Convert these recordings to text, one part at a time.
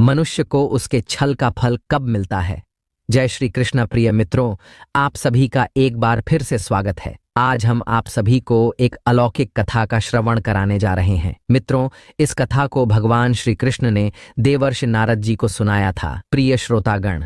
मनुष्य को उसके छल का फल कब मिलता है। जय श्री कृष्ण। प्रिय मित्रों, आप सभी का एक बार फिर से स्वागत है। आज हम आप सभी को एक अलौकिक कथा का श्रवण कराने जा रहे हैं। मित्रों, इस कथा को भगवान श्री कृष्ण ने देवर्षि नारद जी को सुनाया था। प्रिय श्रोतागण,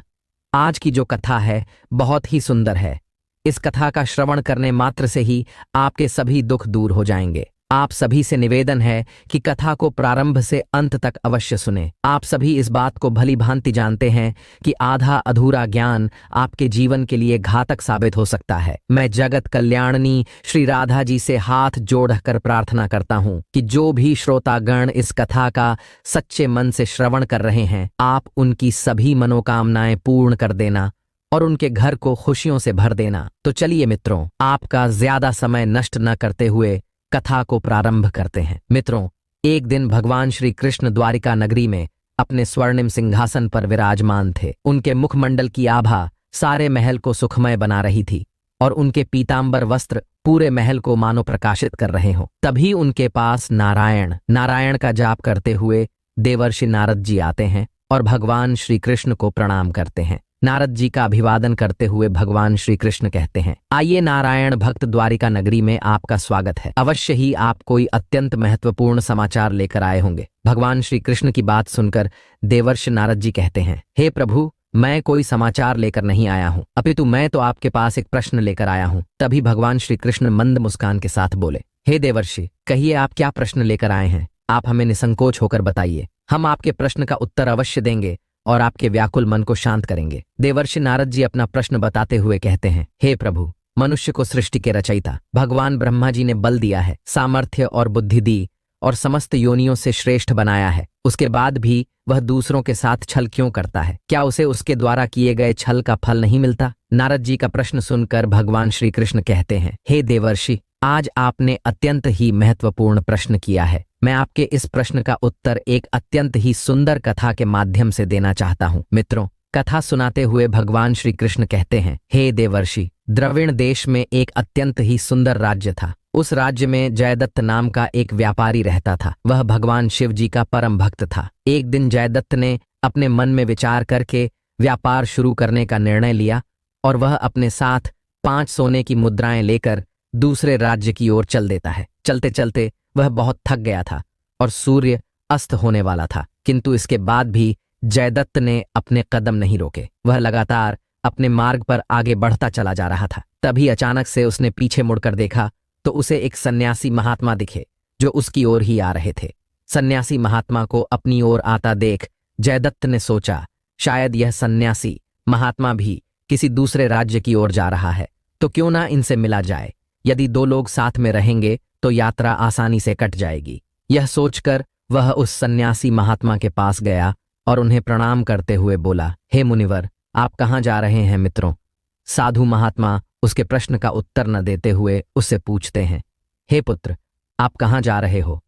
आज की जो कथा है बहुत ही सुंदर है। इस कथा का श्रवण करने मात्र से ही आपके सभी दुख दूर हो जाएंगे। आप सभी से निवेदन है कि कथा को प्रारंभ से अंत तक अवश्य सुने। आप सभी इस बात को भली भांति जानते हैं कि आधा अधूरा ज्ञान आपके जीवन के लिए घातक साबित हो सकता है। मैं जगत कल्याणनी श्री राधा जी से हाथ जोड़कर प्रार्थना करता हूँ कि जो भी श्रोतागण इस कथा का सच्चे मन से श्रवण कर रहे हैं, आप उनकी सभी मनोकामनाएं पूर्ण कर देना और उनके घर को खुशियों से भर देना। तो चलिए मित्रों, आपका ज्यादा समय नष्ट न करते हुए कथा को प्रारंभ करते हैं। मित्रों, एक दिन भगवान श्री कृष्ण द्वारिका नगरी में अपने स्वर्णिम सिंहासन पर विराजमान थे। उनके मुखमंडल की आभा सारे महल को सुखमय बना रही थी और उनके पीतांबर वस्त्र पूरे महल को मानो प्रकाशित कर रहे हों। तभी उनके पास नारायण का जाप करते हुए देवर्षि नारद जी आते हैं और भगवान श्री कृष्ण को प्रणाम करते हैं। नारद जी का अभिवादन करते हुए भगवान श्री कृष्ण कहते हैं, आइए नारायण भक्त, द्वारिका नगरी में आपका स्वागत है। अवश्य ही आप कोई अत्यंत महत्वपूर्ण समाचार लेकर आए होंगे। भगवान श्री कृष्ण की बात सुनकर देवर्षि नारद जी कहते हैं, हे प्रभु, मैं कोई समाचार लेकर नहीं आया हूँ, अपितु मैं तो आपके पास एक प्रश्न लेकर आया हूँ। तभी भगवान श्री कृष्ण मंद मुस्कान के साथ बोले, हे देवर्षि, कहिए आप क्या प्रश्न लेकर आए हैं। आप हमें निसंकोच होकर बताइए, हम आपके प्रश्न का उत्तर अवश्य देंगे और आपके व्याकुल मन को शांत करेंगे। देवर्षि नारद जी अपना प्रश्न बताते हुए कहते हैं, हे प्रभु, मनुष्य को सृष्टि के रचयिता भगवान ब्रह्मा जी ने बल दिया है, सामर्थ्य और बुद्धि दी और समस्त योनियों से श्रेष्ठ बनाया है। उसके बाद भी वह दूसरों के साथ छल क्यों करता है? क्या उसे उसके द्वारा किए गए छल का फल नहीं मिलता? नारद जी का प्रश्न सुनकर भगवान श्री कृष्ण कहते हैं, हे देवर्षि, आज आपने अत्यंत ही महत्वपूर्ण प्रश्न किया है। मैं आपके इस प्रश्न का उत्तर एक अत्यंत ही सुंदर कथा के माध्यम से देना चाहता हूँ। मित्रों, कथा सुनाते हुए भगवान श्री कृष्ण कहते हैं, हे देवर्षि, द्रविण देश में एक अत्यंत ही सुंदर राज्य था। उस राज्य में जयदत्त नाम का एक व्यापारी रहता था। वह भगवान शिव जी का परम भक्त था। एक दिन जयदत्त ने अपने मन में विचार करके व्यापार शुरू करने का निर्णय लिया और वह अपने साथ 5 सोने की मुद्राएं लेकर दूसरे राज्य की ओर चल देता है। चलते चलते वह बहुत थक गया था और सूर्य अस्त होने वाला था, किंतु इसके बाद भी जयदत्त ने अपने कदम नहीं रोके। वह लगातार अपने मार्ग पर आगे बढ़ता चला जा रहा था। तभी अचानक से उसने पीछे मुड़कर देखा तो उसे एक सन्यासी महात्मा दिखे जो उसकी ओर ही आ रहे थे। सन्यासी महात्मा को अपनी ओर आता देख जयदत्त ने सोचा, शायद यह सन्यासी महात्मा भी किसी दूसरे राज्य की ओर जा रहा है, तो क्यों ना इनसे मिला जाए। यदि 2 लोग साथ में रहेंगे तो यात्रा आसानी से कट जाएगी। यह सोचकर वह उस सन्यासी महात्मा के पास गया और उन्हें प्रणाम करते हुए बोला, हे मुनिवर, आप कहाँ जा रहे हैं? मित्रों, साधु महात्मा उसके प्रश्न का उत्तर न देते हुए उससे पूछते हैं, हे पुत्र, आप कहाँ जा रहे हो?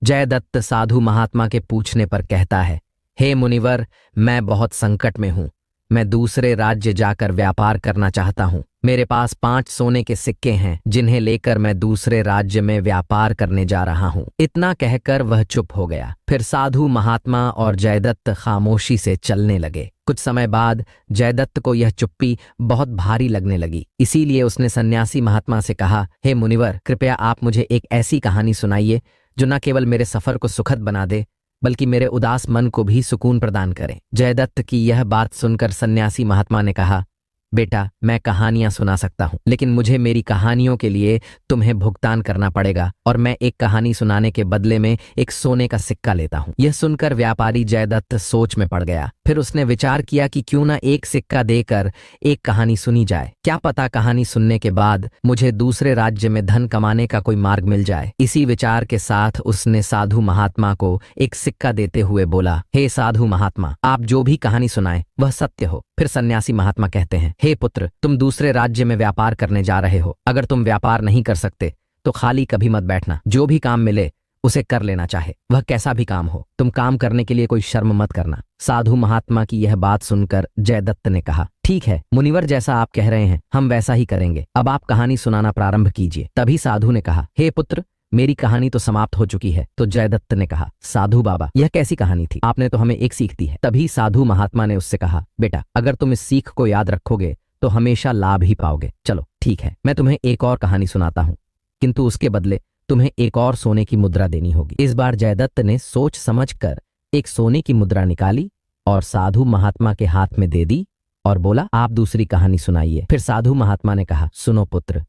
जयदत्त साधु महात्मा के पूछने पर कहता है, हे मुनिवर, मैं बहुत संकट में हूँ। मैं दूसरे राज्य जाकर व्यापार करना चाहता हूँ। मेरे पास 5 सोने के सिक्के हैं जिन्हें लेकर मैं दूसरे राज्य में व्यापार करने जा रहा हूँ। इतना कहकर वह चुप हो गया। फिर साधु महात्मा और जयदत्त खामोशी से चलने लगे। कुछ समय बाद जयदत्त को यह चुप्पी बहुत भारी लगने लगी। इसीलिए उसने सन्यासी महात्मा से कहा, हे मुनिवर, कृपया आप मुझे एक ऐसी कहानी सुनाइए जो न केवल मेरे सफर को सुखद बना दे बल्कि मेरे उदास मन को भी सुकून प्रदान करें। जयदत्त की यह बात सुनकर सन्यासी महात्मा ने कहा, बेटा, मैं कहानियां सुना सकता हूं, लेकिन मुझे मेरी कहानियों के लिए तुम्हें भुगतान करना पड़ेगा और मैं एक कहानी सुनाने के बदले में एक सोने का सिक्का लेता हूं। यह सुनकर व्यापारी जयदत्त सोच में पड़ गया। फिर उसने विचार किया कि क्यों ना एक सिक्का देकर एक कहानी सुनी जाए। क्या पता कहानी सुनने के बाद मुझे दूसरे राज्य में धन कमाने का कोई मार्ग मिल जाए। इसी विचार के साथ उसने साधु महात्मा को एक सिक्का देते हुए बोला, हे साधु महात्मा, आप जो भी कहानी सुनाएं वह सत्य हो। फिर सन्यासी महात्मा कहते हैं, हे पुत्र, तुम दूसरे राज्य में व्यापार करने जा रहे हो। अगर तुम व्यापार नहीं कर सकते तो खाली कभी मत बैठना। जो भी काम मिले उसे कर लेना, चाहे वह कैसा भी काम हो। तुम काम करने के लिए कोई शर्म मत करना। साधु महात्मा की यह बात सुनकर जयदत्त ने कहा, ठीक है मुनिवर, जैसा आप कह रहे हैं हम वैसा ही करेंगे। अब आप कहानी सुनाना प्रारंभ कीजिए। तभी साधु ने कहा, हे पुत्र, मेरी कहानी तो समाप्त हो चुकी है। तो जयदत्त ने कहा, साधु बाबा, यह कैसी कहानी थी? आपने तो हमें एक सीख दी है। तभी साधु महात्मा ने उससे कहा, बेटा, अगर तुम इस सीख को याद रखोगे तो हमेशा लाभ ही पाओगे। चलो ठीक है, मैं तुम्हें एक और कहानी सुनाता हूँ, किंतु उसके बदले तुम्हें एक और सोने की मुद्रा देनी होगी। इस बार जयदत्त ने सोच समझकर एक सोने की मुद्रा निकाली और साधु महात्मा के हाथ में दे दी और बोला, आप दूसरी कहानी सुनाइए। फिर साधु महात्मा ने कहा, सुनो पुत्र,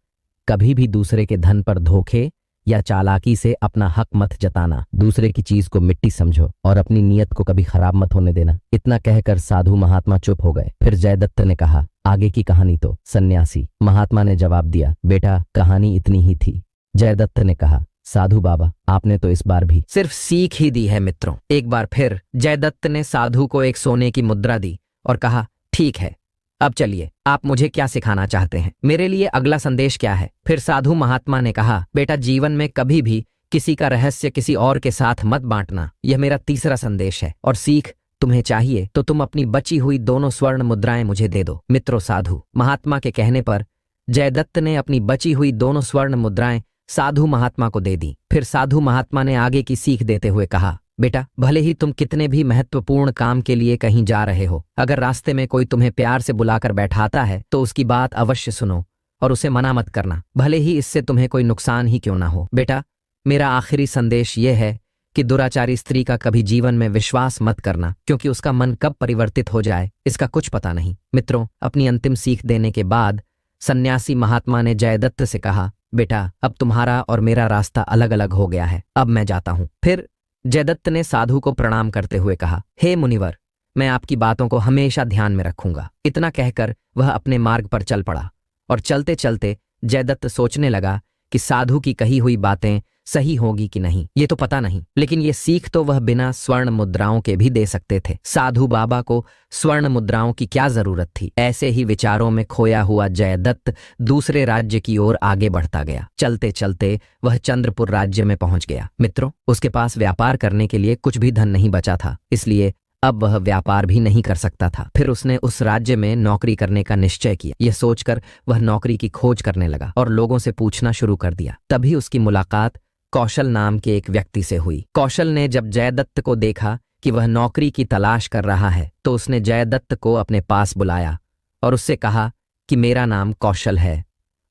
कभी भी दूसरे के धन पर धोखे या चालाकी से अपना हक मत जताना। दूसरे की चीज को मिट्टी समझो और अपनी नीयत को कभी खराब मत होने देना। इतना कहकर साधु महात्मा चुप हो गए। फिर जयदत्त ने कहा, आगे की कहानी तो? सन्यासी महात्मा ने जवाब दिया, बेटा, कहानी इतनी ही थी। जयदत्त ने कहा, साधु बाबा, आपने तो इस बार भी सिर्फ सीख ही दी है। मित्रों, एक बार फिर जयदत्त ने साधु को एक सोने की मुद्रा दी और कहा, ठीक है, अब चलिए, आप मुझे क्या सिखाना चाहते हैं? मेरे लिए अगला संदेश क्या है? फिर साधु महात्मा ने कहा, बेटा, जीवन में कभी भी किसी का रहस्य किसी और के साथ मत बांटना। यह मेरा तीसरा संदेश है। और सीख तुम्हें चाहिए तो तुम अपनी बची हुई दोनों स्वर्ण मुद्राएं मुझे दे दो। मित्रों, साधु महात्मा के कहने पर जयदत्त ने अपनी बची हुई दोनों स्वर्ण मुद्राएं साधु महात्मा को दे दी। फिर साधु महात्मा ने आगे की सीख देते हुए कहा, बेटा, भले ही तुम कितने भी महत्वपूर्ण काम के लिए कहीं जा रहे हो, अगर रास्ते में कोई तुम्हें प्यार से बुलाकर बैठाता है तो उसकी बात अवश्य सुनो और उसे मना मत करना, भले ही इससे तुम्हें कोई नुकसान ही क्यों ना हो। बेटा, मेरा आखिरी संदेश यह है कि दुराचारी स्त्री का कभी जीवन में विश्वास मत करना, क्योंकि उसका मन कब परिवर्तित हो जाए इसका कुछ पता नहीं। मित्रों, अपनी अंतिम सीख देने के बाद सन्यासी महात्मा ने जयदत्त से कहा, बेटा, अब तुम्हारा और मेरा रास्ता अलग अलग हो गया है, अब मैं जाता हूं। फिर जयदत्त ने साधु को प्रणाम करते हुए कहा, हे मुनिवर, मैं आपकी बातों को हमेशा ध्यान में रखूंगा। इतना कहकर वह अपने मार्ग पर चल पड़ा और चलते चलते जयदत्त सोचने लगा कि साधु की कही हुई बातें सही होगी कि नहीं, ये तो पता नहीं, लेकिन ये सीख तो वह बिना स्वर्ण मुद्राओं के भी दे सकते थे। साधु बाबा को स्वर्ण मुद्राओं की क्या जरूरत थी? ऐसे ही विचारों में खोया हुआ जयदत्त दूसरे राज्य की ओर आगे बढ़ता गया। चलते चलते वह चंद्रपुर राज्य में पहुंच गया। मित्रों, उसके पास व्यापार करने के लिए कुछ भी धन नहीं बचा था, इसलिए अब वह व्यापार भी नहीं कर सकता था। फिर उसने उस राज्य में नौकरी करने का निश्चय किया। यह सोचकर वह नौकरी की खोज करने लगा और लोगों से पूछना शुरू कर दिया। तभी उसकी मुलाकात कौशल नाम के एक व्यक्ति से हुई। कौशल ने जब जयदत्त को देखा कि वह नौकरी की तलाश कर रहा है तो उसने जयदत्त को अपने पास बुलाया और उससे कहा कि मेरा नाम कौशल है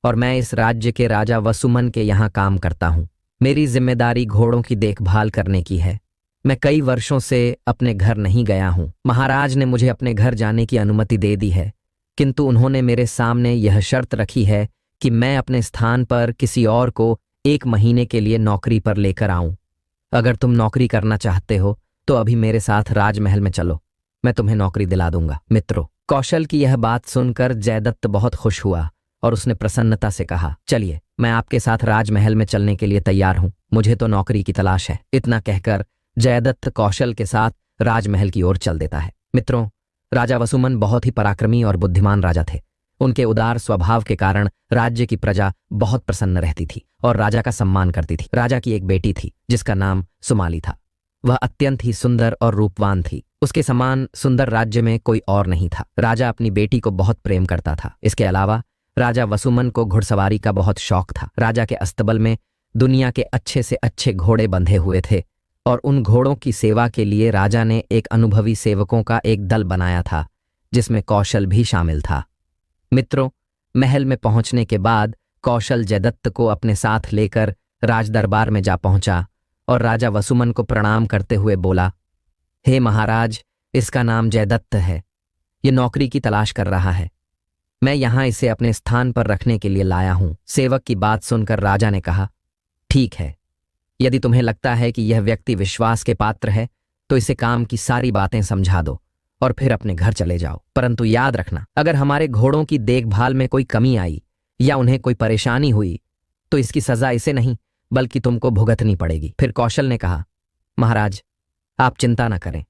और मैं इस राज्य के राजा वसुमन के यहाँ काम करता हूँ। मेरी जिम्मेदारी घोड़ों की देखभाल करने की है। मैं कई वर्षों से अपने घर नहीं गया हूँ। महाराज ने मुझे अपने घर जाने की अनुमति दे दी है, किंतु उन्होंने मेरे सामने यह शर्त रखी है कि मैं अपने स्थान पर किसी और को 1 महीने के लिए नौकरी पर लेकर आऊं। अगर तुम नौकरी करना चाहते हो तो अभी मेरे साथ राजमहल में चलो, मैं तुम्हें नौकरी दिला दूंगा। मित्रों, कौशल की यह बात सुनकर जयदत्त बहुत खुश हुआ और उसने प्रसन्नता से कहा, चलिए, मैं आपके साथ राजमहल में चलने के लिए तैयार हूं, मुझे तो नौकरी की तलाश है। इतना कहकर जयदत्त कौशल के साथ राजमहल की ओर चल देता है। मित्रों, राजा वसुमन बहुत ही पराक्रमी और बुद्धिमान राजा थे। उनके उदार स्वभाव के कारण राज्य की प्रजा बहुत प्रसन्न रहती थी और राजा का सम्मान करती थी। राजा की एक बेटी थी जिसका नाम सुमाली था। वह अत्यंत ही सुंदर और रूपवान थी। उसके समान सुंदर राज्य में कोई और नहीं था। राजा अपनी बेटी को बहुत प्रेम करता था। इसके अलावा राजा वसुमन को घुड़सवारी का बहुत शौक था। राजा के अस्तबल में दुनिया के अच्छे से अच्छे घोड़े बंधे हुए थे और उन घोड़ों की सेवा के लिए राजा ने एक अनुभवी सेवकों का एक दल बनाया था जिसमें कौशल भी शामिल था। मित्रों, महल में पहुंचने के बाद कौशल जयदत्त को अपने साथ लेकर राजदरबार में जा पहुंचा और राजा वसुमन को प्रणाम करते हुए बोला, हे महाराज, इसका नाम जयदत्त है। ये नौकरी की तलाश कर रहा है। मैं यहां इसे अपने स्थान पर रखने के लिए लाया हूं। सेवक की बात सुनकर राजा ने कहा, ठीक है, यदि तुम्हें लगता है कि यह व्यक्ति विश्वास के पात्र है तो इसे काम की सारी बातें समझा दो और फिर अपने घर चले जाओ। परंतु याद रखना, अगर हमारे घोड़ों की देखभाल में कोई कमी आई या उन्हें कोई परेशानी हुई तो इसकी सजा इसे नहीं बल्कि तुमको भुगतनी पड़ेगी। फिर कौशल ने कहा, महाराज, आप चिंता न करें,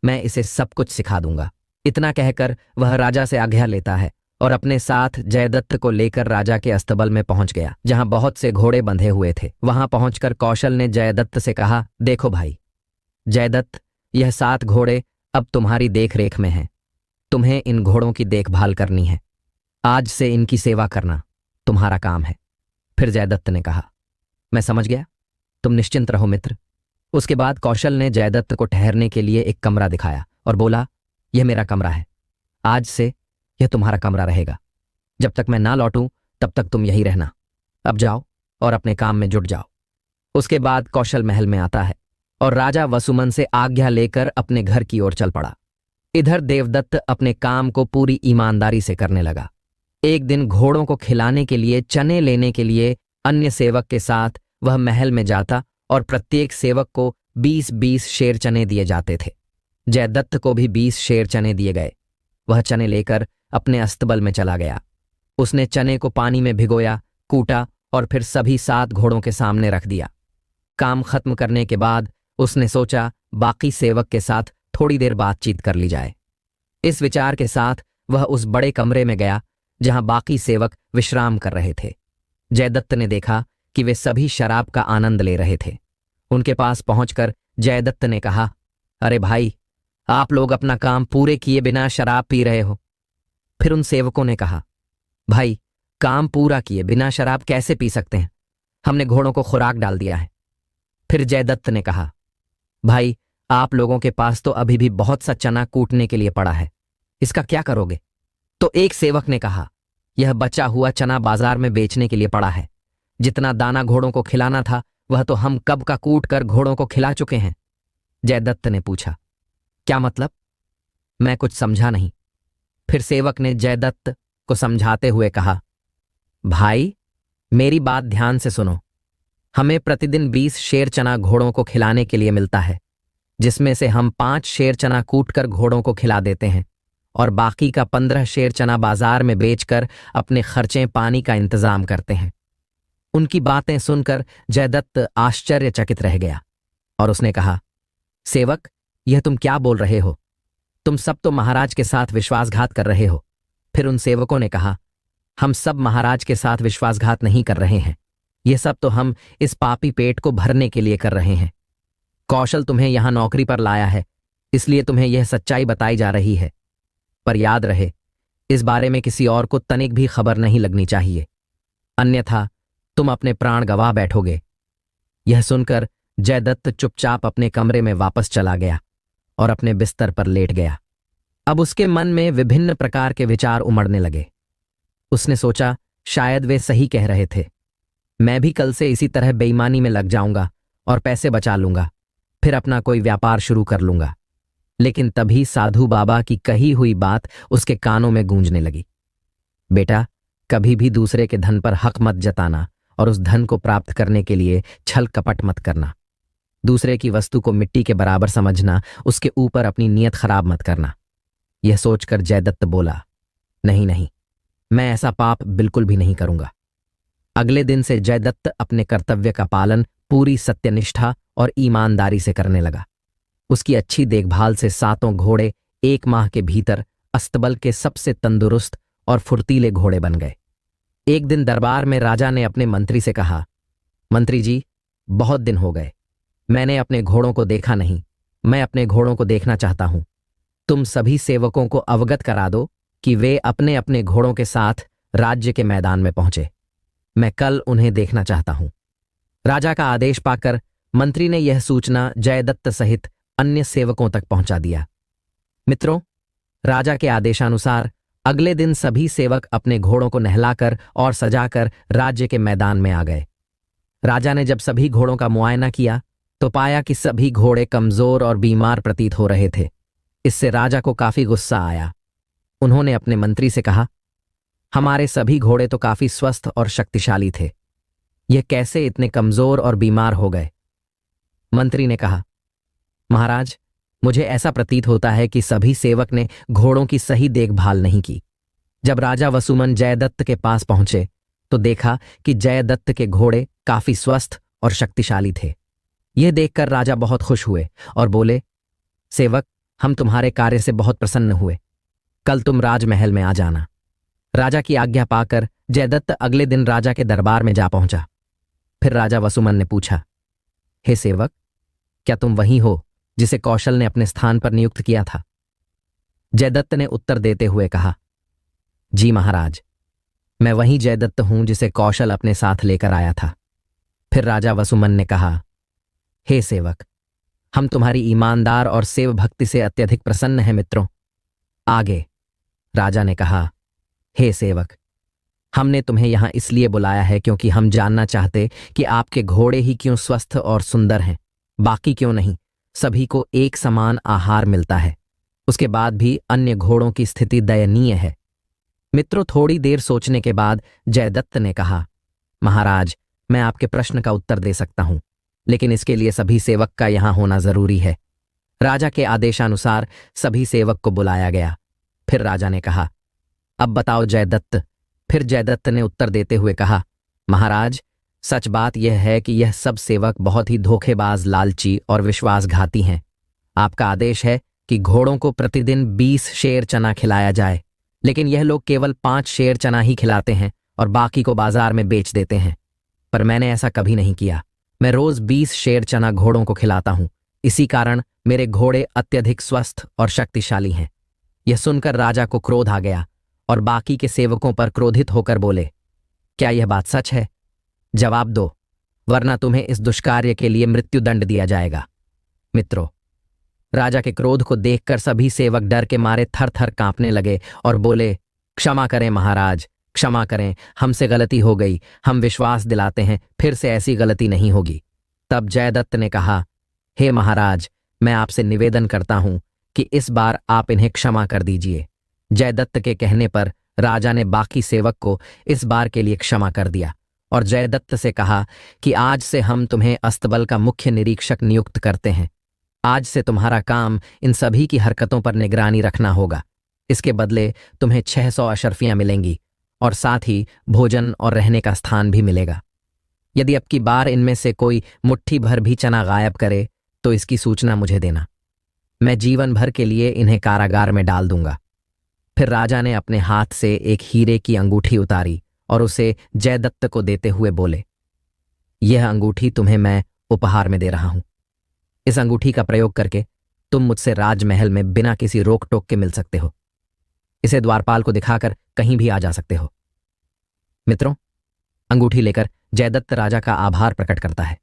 मैं इसे सब कुछ सिखा दूंगा। इतना कहकर वह राजा से आज्ञा लेता है और अपने साथ जयदत्त को लेकर राजा के अस्तबल में पहुंच गया जहां बहुत से घोड़े बंधे हुए थे। वहां पहुंचकर कौशल ने जयदत्त से कहा, देखो भाई जयदत्त, यह 7 घोड़े अब तुम्हारी देखरेख में हैं। तुम्हें इन घोड़ों की देखभाल करनी है। आज से इनकी सेवा करना तुम्हारा काम है। फिर जयदत्त ने कहा, मैं समझ गया, तुम निश्चिंत रहो मित्र। उसके बाद कौशल ने जयदत्त को ठहरने के लिए एक कमरा दिखाया और बोला, यह मेरा कमरा है, आज से यह तुम्हारा कमरा रहेगा। जब तक मैं ना लौटूं तब तक तुम यही रहना। अब जाओ और अपने काम में जुट जाओ। उसके बाद कौशल महल में आता है और राजा वसुमन से आज्ञा लेकर अपने घर की ओर चल पड़ा। इधर देवदत्त अपने काम को पूरी ईमानदारी से करने लगा। एक दिन घोड़ों को खिलाने के लिए चने लेने के लिए अन्य सेवक के साथ वह महल में जाता और प्रत्येक सेवक को 20-20 शेर चने दिए जाते थे। जयदत्त को भी 20 शेर चने दिए गए। वह चने लेकर अपने अस्तबल में चला गया। उसने चने को पानी में भिगोया, कूटा और फिर सभी 7 घोड़ों के सामने रख दिया। काम खत्म करने के बाद उसने सोचा बाकी सेवक के साथ थोड़ी देर बातचीत कर ली जाए। इस विचार के साथ वह उस बड़े कमरे में गया जहां बाकी सेवक विश्राम कर रहे थे। जयदत्त ने देखा कि वे सभी शराब का आनंद ले रहे थे। उनके पास पहुंचकर जयदत्त ने कहा, अरे भाई, आप लोग अपना काम पूरे किए बिना शराब पी रहे हो। फिर उन सेवकों ने कहा, भाई, काम पूरा किए बिना शराब कैसे पी सकते हैं? हमने घोड़ों को खुराक डाल दिया है। फिर जयदत्त ने कहा, भाई, आप लोगों के पास तो अभी भी बहुत सा चना कूटने के लिए पड़ा है, इसका क्या करोगे? तो एक सेवक ने कहा, यह बचा हुआ चना बाजार में बेचने के लिए पड़ा है। जितना दाना घोड़ों को खिलाना था वह तो हम कब का कूट कर घोड़ों को खिला चुके हैं। जयदत्त ने पूछा, क्या मतलब? मैं कुछ समझा नहीं। फिर सेवक ने जयदत्त को समझाते हुए कहा, भाई, मेरी बात ध्यान से सुनो। हमें प्रतिदिन 20 शेर चना घोड़ों को खिलाने के लिए मिलता है, जिसमें से हम 5 शेर चना कूटकर घोड़ों को खिला देते हैं और बाकी का 15 शेर चना बाजार में बेचकर अपने खर्चे पानी का इंतजाम करते हैं। उनकी बातें सुनकर जयदत्त आश्चर्यचकित रह गया और उसने कहा, सेवक, यह तुम क्या बोल रहे हो? तुम सब तो महाराज के साथ विश्वासघात कर रहे हो। फिर उन सेवकों ने कहा, हम सब महाराज के साथ विश्वासघात नहीं कर रहे हैं। यह सब तो हम इस पापी पेट को भरने के लिए कर रहे हैं। कौशल तुम्हें यहां नौकरी पर लाया है, इसलिए तुम्हें यह सच्चाई बताई जा रही है। पर याद रहे, इस बारे में किसी और को तनिक भी खबर नहीं लगनी चाहिए, अन्यथा तुम अपने प्राण गंवा बैठोगे। यह सुनकर जयदत्त चुपचाप अपने कमरे में वापस चला गया और अपने बिस्तर पर लेट गया। अब उसके मन में विभिन्न प्रकार के विचार उमड़ने लगे। उसने सोचा, शायद वे सही कह रहे थे। मैं भी कल से इसी तरह बेईमानी में लग जाऊंगा और पैसे बचा लूंगा, फिर अपना कोई व्यापार शुरू कर लूंगा। लेकिन तभी साधु बाबा की कही हुई बात उसके कानों में गूंजने लगी, बेटा, कभी भी दूसरे के धन पर हक मत जताना और उस धन को प्राप्त करने के लिए छल कपट मत करना। दूसरे की वस्तु को मिट्टी के बराबर समझना, उसके ऊपर अपनी नीयत खराब मत करना। यह सोचकर जयदत्त बोला, नहीं नहीं, मैं ऐसा पाप बिल्कुल भी नहीं करूंगा। अगले दिन से जयदत्त अपने कर्तव्य का पालन पूरी सत्यनिष्ठा और ईमानदारी से करने लगा। उसकी अच्छी देखभाल से 7 घोड़े 1 माह के भीतर अस्तबल के सबसे तंदुरुस्त और फुर्तीले घोड़े बन गए। एक दिन दरबार में राजा ने अपने मंत्री से कहा, मंत्री जी, बहुत दिन हो गए, मैंने अपने घोड़ों को देखा नहीं। मैं अपने घोड़ों को देखना चाहता हूं। तुम सभी सेवकों को अवगत करा दो कि वे अपने अपने घोड़ों के साथ राज्य के मैदान में पहुंचे। मैं कल उन्हें देखना चाहता हूं। राजा का आदेश पाकर मंत्री ने यह सूचना जयदत्त सहित अन्य सेवकों तक पहुंचा दिया। मित्रों, राजा के आदेशानुसार अगले दिन सभी सेवक अपने घोड़ों को नहलाकर और सजाकर राज्य के मैदान में आ गए। राजा ने जब सभी घोड़ों का मुआयना किया तो पाया कि सभी घोड़े कमजोर और बीमार प्रतीत हो रहे थे। इससे राजा को काफी गुस्सा आया। उन्होंने अपने मंत्री से कहा, हमारे सभी घोड़े तो काफी स्वस्थ और शक्तिशाली थे, यह कैसे इतने कमजोर और बीमार हो गए? मंत्री ने कहा, महाराज, मुझे ऐसा प्रतीत होता है कि सभी सेवक ने घोड़ों की सही देखभाल नहीं की। जब राजा वसुमन जयदत्त के पास पहुंचे तो देखा कि जयदत्त के घोड़े काफी स्वस्थ और शक्तिशाली थे। यह देखकर राजा बहुत खुश हुए और बोले, सेवक, हम तुम्हारे कार्य से बहुत प्रसन्न हुए। कल तुम राजमहल में आ जाना। राजा की आज्ञा पाकर जयदत्त अगले दिन राजा के दरबार में जा पहुंचा। फिर राजा वसुमन ने पूछा, हे सेवक, क्या तुम वही हो जिसे कौशल ने अपने स्थान पर नियुक्त किया था? जयदत्त ने उत्तर देते हुए कहा, जी महाराज, मैं वही जयदत्त हूं जिसे कौशल अपने साथ लेकर आया था। फिर राजा वसुमन ने कहा, हे सेवक, हम तुम्हारी ईमानदार और सेव भक्ति से अत्यधिक प्रसन्न हैं मित्रों। आगे राजा ने कहा, हे सेवक, हमने तुम्हें यहां इसलिए बुलाया है क्योंकि हम जानना चाहते कि आपके घोड़े ही क्यों स्वस्थ और सुंदर हैं, बाकी क्यों नहीं। सभी को एक समान आहार मिलता है, उसके बाद भी अन्य घोड़ों की स्थिति दयनीय है। मित्रों, थोड़ी देर सोचने के बाद जयदत्त ने कहा, महाराज, मैं आपके प्रश्न का उत्तर दे सकता हूं, लेकिन इसके लिए सभी सेवक का यहां होना जरूरी है। राजा के आदेशानुसार सभी सेवक को बुलाया गया। फिर राजा ने कहा, अब बताओ जयदत्त। फिर जयदत्त ने उत्तर देते हुए कहा, महाराज, सच बात यह है कि यह सब सेवक बहुत ही धोखेबाज, लालची और विश्वासघाती हैं। आपका आदेश है कि घोड़ों को प्रतिदिन 20 शेर चना खिलाया जाए, लेकिन यह लोग केवल 5 शेर चना ही खिलाते हैं और बाकी को बाजार में बेच देते हैं। पर मैंने ऐसा कभी नहीं किया। मैं रोज 20 शेर चना घोड़ों को खिलाता हूं। इसी कारण मेरे घोड़े अत्यधिक स्वस्थ और शक्तिशाली हैं। यह सुनकर राजा को क्रोध आ गया और बाकी के सेवकों पर क्रोधित होकर बोले, क्या यह बात सच है? जवाब दो, वरना तुम्हें इस दुष्कार्य के लिए मृत्युदंड दिया जाएगा। मित्रों, राजा के क्रोध को देखकर सभी सेवक डर के मारे थर थर कांपने लगे और बोले, क्षमा करें महाराज, क्षमा करें, हमसे गलती हो गई। हम विश्वास दिलाते हैं फिर से ऐसी गलती नहीं होगी। तब जयदत्त ने कहा, हे महाराज, मैं आपसे निवेदन करता हूं कि इस बार आप इन्हें क्षमा कर दीजिए। जयदत्त के कहने पर राजा ने बाकी सेवक को इस बार के लिए क्षमा कर दिया और जयदत्त से कहा कि आज से हम तुम्हें अस्तबल का मुख्य निरीक्षक नियुक्त करते हैं। आज से तुम्हारा काम इन सभी की हरकतों पर निगरानी रखना होगा। इसके बदले तुम्हें 600 अशर्फियां मिलेंगी और साथ ही भोजन और रहने का स्थान भी मिलेगा। यदि अब की बार इनमें से कोई मुट्ठी भर भी चना गायब करे तो इसकी सूचना मुझे देना। मैं जीवन भर के लिए इन्हें कारागार में डाल दूंगा। फिर राजा ने अपने हाथ से एक हीरे की अंगूठी उतारी और उसे जयदत्त को देते हुए बोले, यह अंगूठी तुम्हें मैं उपहार में दे रहा हूं। इस अंगूठी का प्रयोग करके तुम मुझसे राजमहल में बिना किसी रोक टोक के मिल सकते हो। इसे द्वारपाल को दिखाकर कहीं भी आ जा सकते हो। मित्रों, अंगूठी लेकर जयदत्त राजा का आभार प्रकट करता है।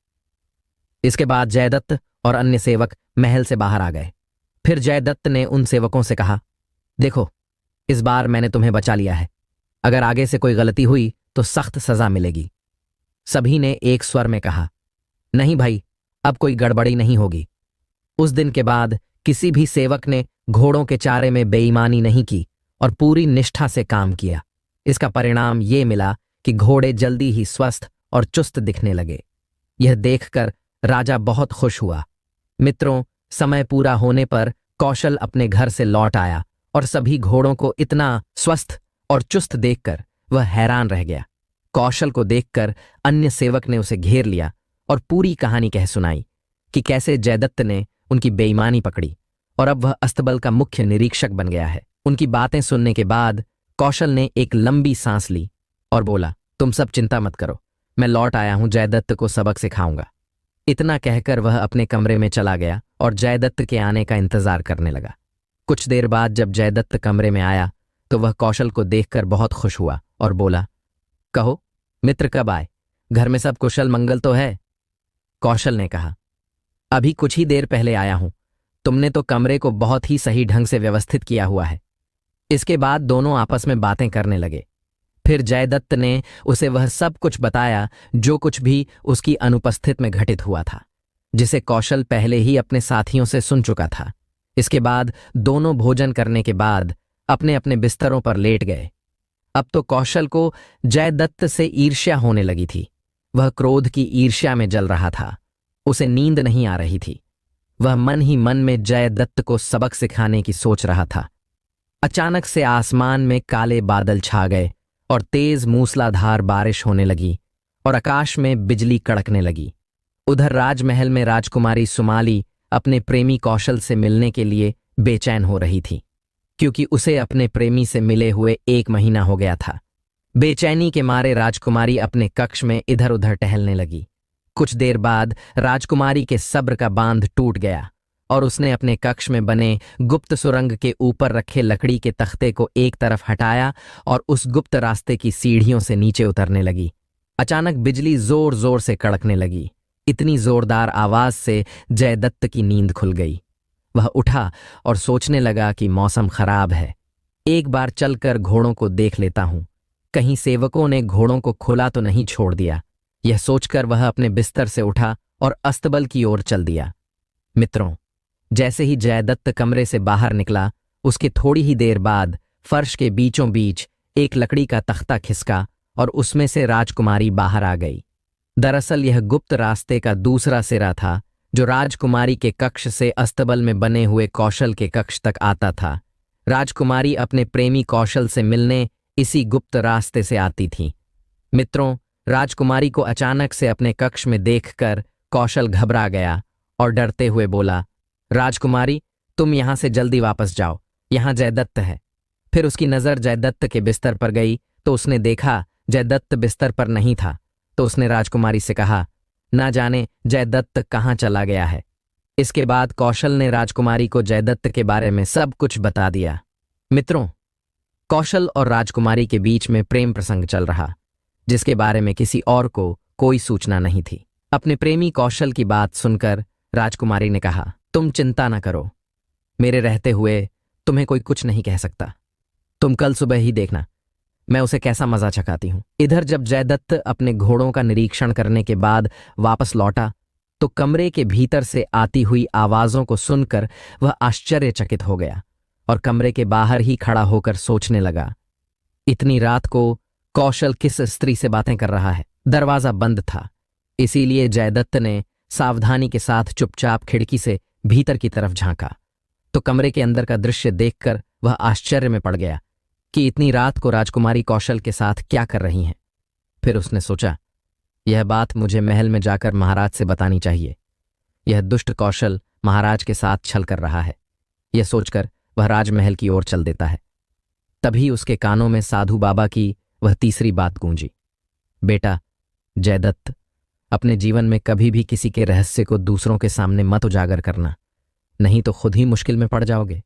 इसके बाद जयदत्त और अन्य सेवक महल से बाहर आ गए। फिर जयदत्त ने उन सेवकों से कहा, देखो, इस बार मैंने तुम्हें बचा लिया है। अगर आगे से कोई गलती हुई तो सख्त सजा मिलेगी। सभी ने एक स्वर में कहा, नहीं भाई, अब कोई गड़बड़ी नहीं होगी। उस दिन के बाद किसी भी सेवक ने घोड़ों के चारे में बेईमानी नहीं की और पूरी निष्ठा से काम किया। इसका परिणाम ये मिला कि घोड़े जल्दी ही स्वस्थ और चुस्त दिखने लगे। यह देखकर राजा बहुत खुश हुआ। मित्रों, समय पूरा होने पर कौशल अपने घर से लौट आया और सभी घोड़ों को इतना स्वस्थ और चुस्त देखकर वह हैरान रह गया। कौशल को देखकर अन्य सेवक ने उसे घेर लिया और पूरी कहानी कह सुनाई कि कैसे जयदत्त ने उनकी बेईमानी पकड़ी और अब वह अस्तबल का मुख्य निरीक्षक बन गया है। उनकी बातें सुनने के बाद कौशल ने एक लंबी सांस ली और बोला, तुम सब चिंता मत करो, मैं लौट आया हूं, जयदत्त को सबक सिखाऊंगा। इतना कहकर वह अपने कमरे में चला गया और जयदत्त के आने का इंतजार करने लगा। कुछ देर बाद जब जयदत्त कमरे में आया तो वह कौशल को देखकर बहुत खुश हुआ और बोला, कहो मित्र, कब आए? घर में सब कुशल मंगल तो है? कौशल ने कहा, अभी कुछ ही देर पहले आया हूं। तुमने तो कमरे को बहुत ही सही ढंग से व्यवस्थित किया हुआ है। इसके बाद दोनों आपस में बातें करने लगे। फिर जयदत्त ने उसे वह सब कुछ बताया जो कुछ भी उसकी अनुपस्थित में घटित हुआ था, जिसे कौशल पहले ही अपने साथियों से सुन चुका था। इसके बाद दोनों भोजन करने के बाद अपने अपने बिस्तरों पर लेट गए। अब तो कौशल को जयदत्त से ईर्ष्या होने लगी थी। वह क्रोध की ईर्ष्या में जल रहा था। उसे नींद नहीं आ रही थी। वह मन ही मन में जयदत्त को सबक सिखाने की सोच रहा था। अचानक से आसमान में काले बादल छा गए और तेज मूसलाधार बारिश होने लगी और आकाश में बिजली कड़कने लगी। उधर राजमहल में राजकुमारी सुमाली अपने प्रेमी कौशल से मिलने के लिए बेचैन हो रही थी, क्योंकि उसे अपने प्रेमी से मिले हुए 1 महीना हो गया था। बेचैनी के मारे राजकुमारी अपने कक्ष में इधर उधर टहलने लगी। कुछ देर बाद राजकुमारी के सब्र का बांध टूट गया और उसने अपने कक्ष में बने गुप्त सुरंग के ऊपर रखे लकड़ी के तख्ते को एक तरफ हटाया और उस गुप्त रास्ते की सीढ़ियों से नीचे उतरने लगी। अचानक बिजली जोर जोर से कड़कने लगी। इतनी जोरदार आवाज से जयदत्त की नींद खुल गई। वह उठा और सोचने लगा कि मौसम खराब है, एक बार चलकर घोड़ों को देख लेता हूं, कहीं सेवकों ने घोड़ों को खुला तो नहीं छोड़ दिया। यह सोचकर वह अपने बिस्तर से उठा और अस्तबल की ओर चल दिया। मित्रों, जैसे ही जयदत्त कमरे से बाहर निकला, उसके थोड़ी ही देर बाद फर्श के बीचों बीच एक लकड़ी का तख्ता खिसका और उसमें से राजकुमारी बाहर आ गई। दरअसल यह गुप्त रास्ते का दूसरा सिरा था जो राजकुमारी के कक्ष से अस्तबल में बने हुए कौशल के कक्ष तक आता था। राजकुमारी अपने प्रेमी कौशल से मिलने इसी गुप्त रास्ते से आती थी। मित्रों, राजकुमारी को अचानक से अपने कक्ष में देखकर कौशल घबरा गया और डरते हुए बोला, राजकुमारी, तुम यहां से जल्दी वापस जाओ, यहां जयदत्त है। फिर उसकी नजर जयदत्त के बिस्तर पर गई तो उसने देखा जयदत्त बिस्तर पर नहीं था। तो उसने राजकुमारी से कहा, ना जाने जयदत्त कहाँ चला गया है। इसके बाद कौशल ने राजकुमारी को जयदत्त के बारे में सब कुछ बता दिया। मित्रों, कौशल और राजकुमारी के बीच में प्रेम प्रसंग चल रहा, जिसके बारे में किसी और को कोई सूचना नहीं थी। अपने प्रेमी कौशल की बात सुनकर राजकुमारी ने कहा, तुम चिंता न करो, मेरे रहते हुए तुम्हें कोई कुछ नहीं कह सकता। तुम कल सुबह ही देखना मैं उसे कैसा मजा चखाती हूं। इधर जब जयदत्त अपने घोड़ों का निरीक्षण करने के बाद वापस लौटा तो कमरे के भीतर से आती हुई आवाजों को सुनकर वह आश्चर्यचकित हो गया और कमरे के बाहर ही खड़ा होकर सोचने लगा, इतनी रात को कौशल किस स्त्री से बातें कर रहा है। दरवाजा बंद था, इसीलिए जयदत्त ने सावधानी के साथ चुपचाप खिड़की से भीतर की तरफ झांका तो कमरे के अंदर का दृश्य देखकर वह आश्चर्य में पड़ गया कि इतनी रात को राजकुमारी कौशल के साथ क्या कर रही हैं। फिर उसने सोचा, यह बात मुझे महल में जाकर महाराज से बतानी चाहिए। यह दुष्ट कौशल महाराज के साथ छल कर रहा है। यह सोचकर वह राजमहल की ओर चल देता है। तभी उसके कानों में साधु बाबा की वह तीसरी बात गूंजी, बेटा जयदत्त, अपने जीवन में कभी भी किसी के रहस्य को दूसरों के सामने मत उजागर करना, नहीं तो खुद ही मुश्किल में पड़ जाओगे।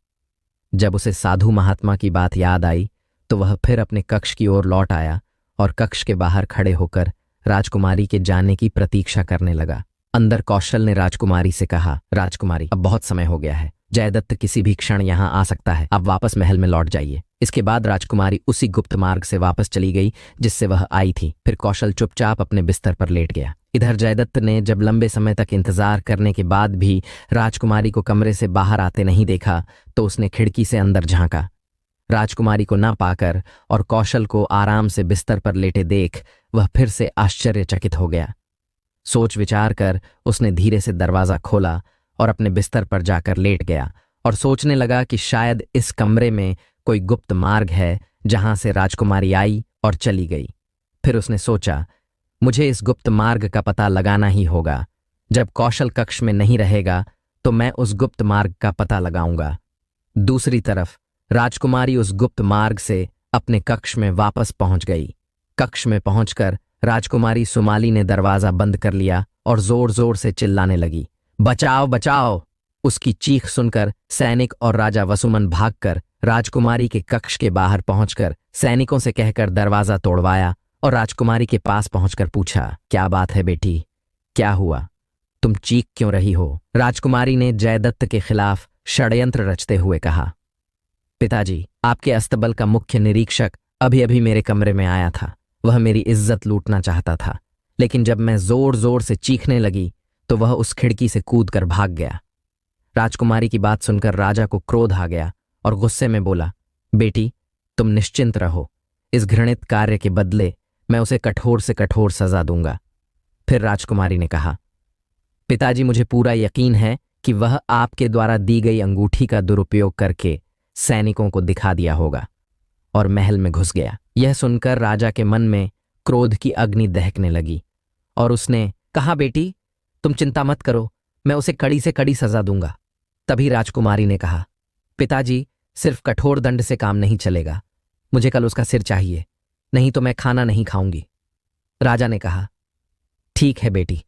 जब उसे साधु महात्मा की बात याद आई तो वह फिर अपने कक्ष की ओर लौट आया और कक्ष के बाहर खड़े होकर राजकुमारी के जाने की प्रतीक्षा करने लगा। अंदर कौशल ने राजकुमारी से कहा, राजकुमारी, अब बहुत समय हो गया है, जयदत्त किसी भी क्षण यहां आ सकता है, आप वापस महल में लौट जाइए। इसके बाद राजकुमारी उसी गुप्त मार्ग से वापस चली गई जिससे वह आई थी। फिर कौशल चुपचाप अपने बिस्तर पर लेट गया। इधर जयदत्त ने जब लंबे समय तक इंतजार करने के बाद भी राजकुमारी को कमरे से बाहर आते नहीं देखा तो उसने खिड़की से अंदर झांका। राजकुमारी को ना पाकर और कौशल को आराम से बिस्तर पर लेटे देख वह फिर से आश्चर्यचकित हो गया। सोच विचार कर उसने धीरे से दरवाजा खोला और अपने बिस्तर पर जाकर लेट गया और सोचने लगा कि शायद इस कमरे में कोई गुप्त मार्ग है जहां से राजकुमारी आई और चली गई। फिर उसने सोचा, मुझे इस गुप्त मार्ग का पता लगाना ही होगा। जब कौशल कक्ष में नहीं रहेगा तो मैं उस गुप्त मार्ग का पता लगाऊंगा। दूसरी तरफ राजकुमारी उस गुप्त मार्ग से अपने कक्ष में वापस पहुंच गई। कक्ष में पहुंचकर राजकुमारी सुमाली ने दरवाजा बंद कर लिया और जोर जोर से चिल्लाने लगी, बचाओ बचाओ। उसकी चीख सुनकर सैनिक और राजा वसुमन भागकर राजकुमारी के कक्ष के बाहर पहुंचकर सैनिकों से कहकर दरवाजा तोड़वाया और राजकुमारी के पास पहुंचकर पूछा, क्या बात है बेटी, क्या हुआ, तुम चीख क्यों रही हो? राजकुमारी ने जयदत्त के खिलाफ षड्यंत्र रचते हुए कहा, पिताजी, आपके अस्तबल का मुख्य निरीक्षक अभी अभी मेरे कमरे में आया था। वह मेरी इज्जत लूटना चाहता था, लेकिन जब मैं जोर जोर से चीखने लगी तो वह उस खिड़की से कूदकर भाग गया। राजकुमारी की बात सुनकर राजा को क्रोध आ गया और गुस्से में बोला, बेटी, तुम निश्चिंत रहो, इस घृणित कार्य के बदले मैं उसे कठोर से कठोर सजा दूंगा। फिर राजकुमारी ने कहा, पिताजी, मुझे पूरा यकीन है कि वह आपके द्वारा दी गई अंगूठी का दुरुपयोग करके सैनिकों को दिखा दिया होगा और महल में घुस गया। यह सुनकर राजा के मन में क्रोध की अग्नि दहकने लगी और उसने कहा, बेटी, तुम चिंता मत करो, मैं उसे कड़ी से कड़ी सजा दूंगा। तभी राजकुमारी ने कहा, पिताजी, सिर्फ कठोर दंड से काम नहीं चलेगा, मुझे कल उसका सिर चाहिए, नहीं तो मैं खाना नहीं खाऊंगी। राजा ने कहा, ठीक है बेटी,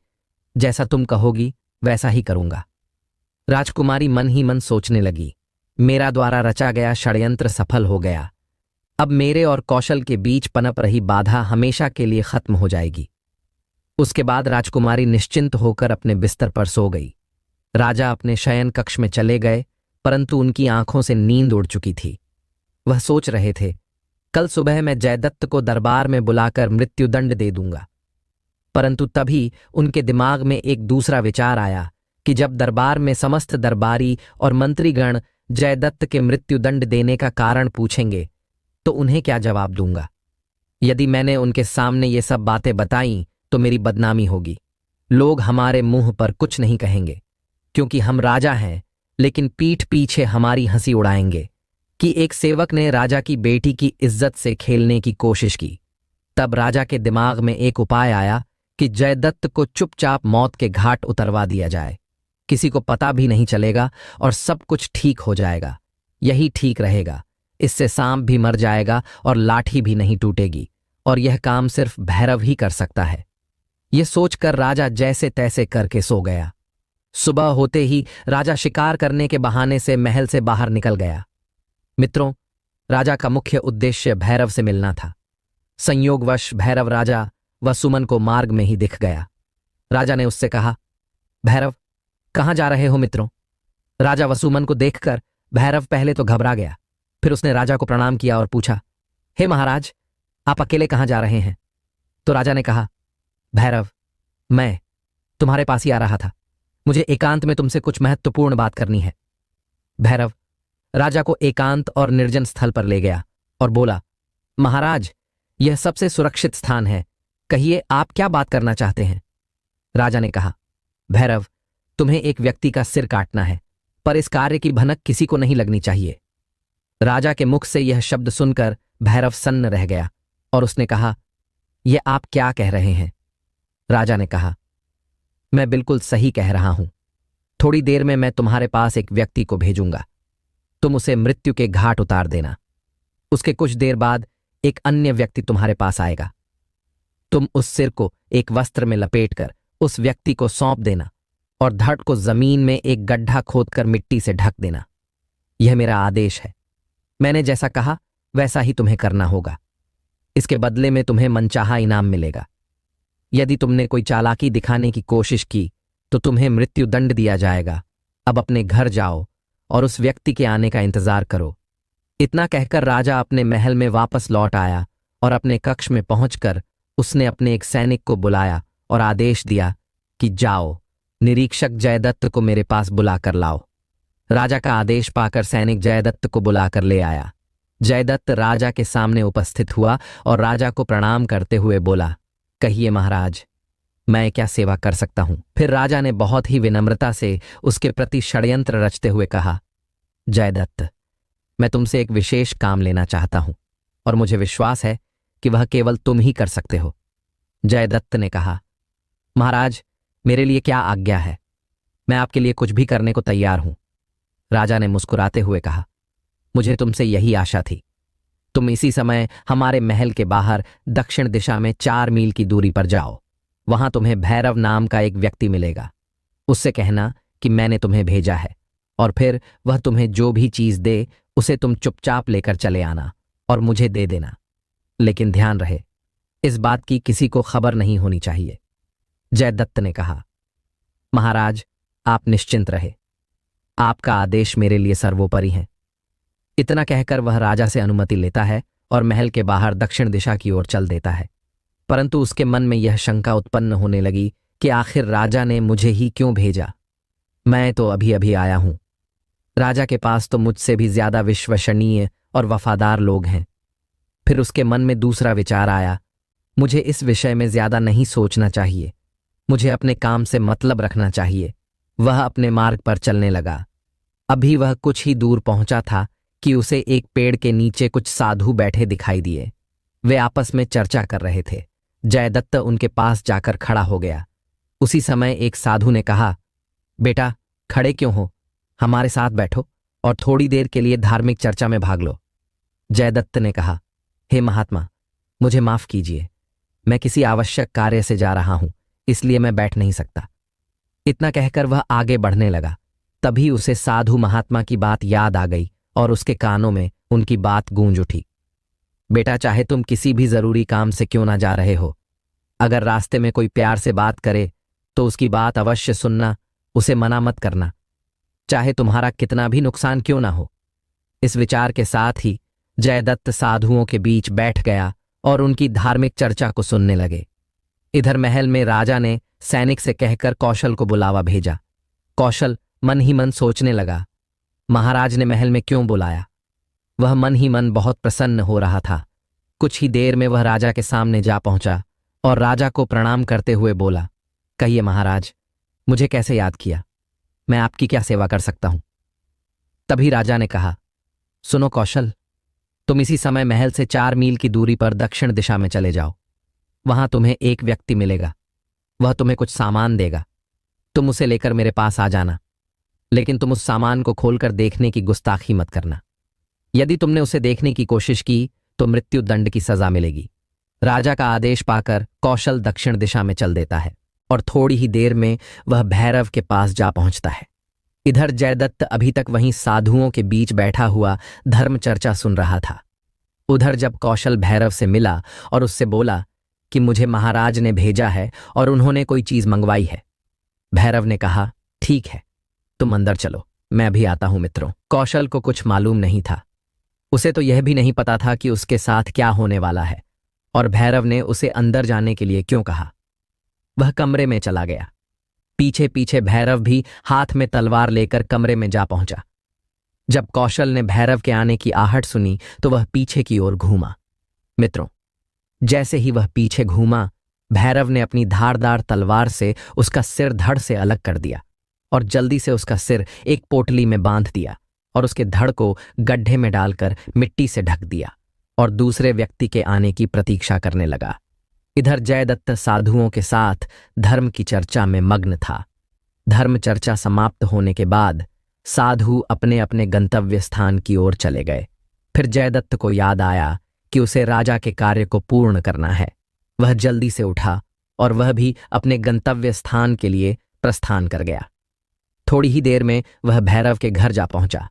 जैसा तुम कहोगी वैसा ही करूंगा। राजकुमारी मन ही मन सोचने लगी, मेरा द्वारा रचा गया षड्यंत्र सफल हो गया। अब मेरे और कौशल के बीच पनप रही बाधा हमेशा के लिए खत्म हो जाएगी। उसके बाद राजकुमारी निश्चिंत होकर अपने बिस्तर पर सो गई। राजा अपने शयन कक्ष में चले गए, परंतु उनकी आंखों से नींद उड़ चुकी थी। वह सोच रहे थे, कल सुबह मैं जयदत्त को दरबार में बुलाकर मृत्युदंड दे दूंगा। परंतु तभी उनके दिमाग में एक दूसरा विचार आया कि जब दरबार में समस्त दरबारी और मंत्रीगण जयदत्त के मृत्युदंड देने का कारण पूछेंगे तो उन्हें क्या जवाब दूंगा। यदि मैंने उनके सामने ये सब बातें बताईं तो मेरी बदनामी होगी। लोग हमारे मुंह पर कुछ नहीं कहेंगे, क्योंकि हम राजा हैं, लेकिन पीठ पीछे हमारी हंसी उड़ाएंगे कि एक सेवक ने राजा की बेटी की इज्जत से खेलने की कोशिश की। तब राजा के दिमाग में एक उपाय आया कि जयदत्त को चुपचाप मौत के घाट उतरवा दिया जाए। किसी को पता भी नहीं चलेगा और सब कुछ ठीक हो जाएगा। यही ठीक रहेगा। इससे सांप भी मर जाएगा और लाठी भी नहीं टूटेगी, और यह काम सिर्फ भैरव ही कर सकता है। यह सोचकर राजा जैसे तैसे करके सो गया। सुबह होते ही राजा शिकार करने के बहाने से महल से बाहर निकल गया। मित्रों, राजा का मुख्य उद्देश्य भैरव से मिलना था। संयोगवश भैरव राजा व सुमन को मार्ग में ही दिख गया। राजा ने उससे कहा, भैरव, कहाँ जा रहे हो मित्रों? राजा व सुमन को देखकर भैरव पहले तो घबरा गया, फिर उसने राजा को प्रणाम किया और पूछा, हे महाराज, आप अकेले कहाँ जा रहे हैं? तो राजा ने कहा, भैरव, मैं तुम्हारे पास ही आ रहा था। मुझे एकांत में तुमसे कुछ महत्वपूर्ण बात करनी है। भैरव राजा को एकांत और निर्जन स्थल पर ले गया और बोला, महाराज, यह सबसे सुरक्षित स्थान है, कहिए आप क्या बात करना चाहते हैं? राजा ने कहा, भैरव, तुम्हें एक व्यक्ति का सिर काटना है, पर इस कार्य की भनक किसी को नहीं लगनी चाहिए। राजा के मुख से यह शब्द सुनकर भैरव सन्न रह गया और उसने कहा, यह आप क्या कह रहे हैं? राजा ने कहा, मैं बिल्कुल सही कह रहा हूं। थोड़ी देर में मैं तुम्हारे पास एक व्यक्ति को भेजूंगा। तुम उसे मृत्यु के घाट उतार देना। उसके कुछ देर बाद एक अन्य व्यक्ति तुम्हारे पास आएगा। तुम उस सिर को एक वस्त्र में लपेटकर उस व्यक्ति को सौंप देना और धड़ को जमीन में एक गड्ढा खोदकर मिट्टी से ढक देना। यह मेरा आदेश है। मैंने जैसा कहा वैसा ही तुम्हें करना होगा। इसके बदले में तुम्हें मनचाहा इनाम मिलेगा। यदि तुमने कोई चालाकी दिखाने की कोशिश की तो तुम्हें मृत्युदंड दिया जाएगा। अब अपने घर जाओ और उस व्यक्ति के आने का इंतजार करो। इतना कहकर राजा अपने महल में वापस लौट आया और अपने कक्ष में पहुंचकर उसने अपने एक सैनिक को बुलाया और आदेश दिया कि जाओ, निरीक्षक जयदत्त को मेरे पास बुलाकर लाओ। राजा का आदेश पाकर सैनिक जयदत्त को बुलाकर ले आया। जयदत्त राजा के सामने उपस्थित हुआ और राजा को प्रणाम करते हुए बोला, कहिए महाराज, मैं क्या सेवा कर सकता हूं? फिर राजा ने बहुत ही विनम्रता से उसके प्रति षड्यंत्र रचते हुए कहा, जयदत्त, मैं तुमसे एक विशेष काम लेना चाहता हूं और मुझे विश्वास है कि वह केवल तुम ही कर सकते हो। जयदत्त ने कहा, महाराज, मेरे लिए क्या आज्ञा है? मैं आपके लिए कुछ भी करने को तैयार हूं। राजा ने मुस्कुराते हुए कहा, मुझे तुमसे यही आशा थी। तुम इसी समय हमारे महल के बाहर दक्षिण दिशा में 4 मील की दूरी पर जाओ। वहां तुम्हें भैरव नाम का एक व्यक्ति मिलेगा। उससे कहना कि मैंने तुम्हें भेजा है, और फिर वह तुम्हें जो भी चीज दे उसे तुम चुपचाप लेकर चले आना और मुझे दे देना। लेकिन ध्यान रहे, इस बात की किसी को खबर नहीं होनी चाहिए। जयदत्त ने कहा, महाराज, आप निश्चिंत रहे। आपका आदेश मेरे लिए सर्वोपरि है। इतना कहकर वह राजा से अनुमति लेता है और महल के बाहर दक्षिण दिशा की ओर चल देता है। परंतु उसके मन में यह शंका उत्पन्न होने लगी कि आखिर राजा ने मुझे ही क्यों भेजा? मैं तो अभी अभी आया हूं। राजा के पास तो मुझसे भी ज्यादा विश्वसनीय और वफादार लोग हैं। फिर उसके मन में दूसरा विचार आया, मुझे इस विषय में ज्यादा नहीं सोचना चाहिए। मुझे अपने काम से मतलब रखना चाहिए। वह अपने मार्ग पर चलने लगा। अभी वह कुछ ही दूर पहुंचा था कि उसे एक पेड़ के नीचे कुछ साधु बैठे दिखाई दिए। वे आपस में चर्चा कर रहे थे। जयदत्त उनके पास जाकर खड़ा हो गया। उसी समय एक साधु ने कहा, बेटा, खड़े क्यों हो? हमारे साथ बैठो और थोड़ी देर के लिए धार्मिक चर्चा में भाग लो। जयदत्त ने कहा, हे महात्मा, मुझे माफ कीजिए। मैं किसी आवश्यक कार्य से जा रहा हूं, इसलिए मैं बैठ नहीं सकता। इतना कहकर वह आगे बढ़ने लगा। तभी उसे साधु महात्मा की बात याद आ गई और उसके कानों में उनकी बात गूंज उठी। बेटा, चाहे तुम किसी भी जरूरी काम से क्यों ना जा रहे हो, अगर रास्ते में कोई प्यार से बात करे तो उसकी बात अवश्य सुनना, उसे मना मत करना, चाहे तुम्हारा कितना भी नुकसान क्यों ना हो। इस विचार के साथ ही जयदत्त साधुओं के बीच बैठ गया और उनकी धार्मिक चर्चा को सुनने लगे। इधर महल में राजा ने सैनिक से कहकर कौशल को बुलावा भेजा। कौशल मन ही मन सोचने लगा, महाराज ने महल में क्यों बुलाया। वह मन ही मन बहुत प्रसन्न हो रहा था। कुछ ही देर में वह राजा के सामने जा पहुंचा और राजा को प्रणाम करते हुए बोला, कहिए महाराज, मुझे कैसे याद किया, मैं आपकी क्या सेवा कर सकता हूं। तभी राजा ने कहा, सुनो कौशल, तुम इसी समय महल से 4 मील की दूरी पर दक्षिण दिशा में चले जाओ। वहां तुम्हें एक व्यक्ति मिलेगा, वह तुम्हें कुछ सामान देगा, तुम उसे लेकर मेरे पास आ जाना, लेकिन तुम उस सामान को खोलकर देखने की गुस्ताखी मत करना। यदि तुमने उसे देखने की कोशिश की तो मृत्यु दंड की सजा मिलेगी। राजा का आदेश पाकर कौशल दक्षिण दिशा में चल देता है और थोड़ी ही देर में वह भैरव के पास जा पहुंचता है। इधर जयदत्त अभी तक वहीं साधुओं के बीच बैठा हुआ धर्म चर्चा सुन रहा था। उधर जब कौशल भैरव से मिला और उससे बोला कि मुझे महाराज ने भेजा है और उन्होंने कोई चीज मंगवाई है, भैरव ने कहा, ठीक है, तुम अंदर चलो, मैं अभी आता हूं। मित्रों, कौशल को कुछ मालूम नहीं था। उसे तो यह भी नहीं पता था कि उसके साथ क्या होने वाला है और भैरव ने उसे अंदर जाने के लिए क्यों कहा। वह कमरे में चला गया। पीछे पीछे भैरव भी हाथ में तलवार लेकर कमरे में जा पहुंचा। जब कौशल ने भैरव के आने की आहट सुनी तो वह पीछे की ओर घूमा। मित्रों, जैसे ही वह पीछे घूमा, भैरव ने अपनी धारदार तलवार से उसका सिर धड़ से अलग कर दिया और जल्दी से उसका सिर एक पोटली में बांध दिया और उसके धड़ को गड्ढे में डालकर मिट्टी से ढक दिया और दूसरे व्यक्ति के आने की प्रतीक्षा करने लगा। इधर जयदत्त साधुओं के साथ धर्म की चर्चा में मग्न था। धर्म चर्चा समाप्त होने के बाद साधु अपने अपने गंतव्य स्थान की ओर चले गए। फिर जयदत्त को याद आया कि उसे राजा के कार्य को पूर्ण करना है। वह जल्दी से उठा और वह भी अपने गंतव्य स्थान के लिए प्रस्थान कर गया। थोड़ी ही देर में वह भैरव के घर जा पहुंचा।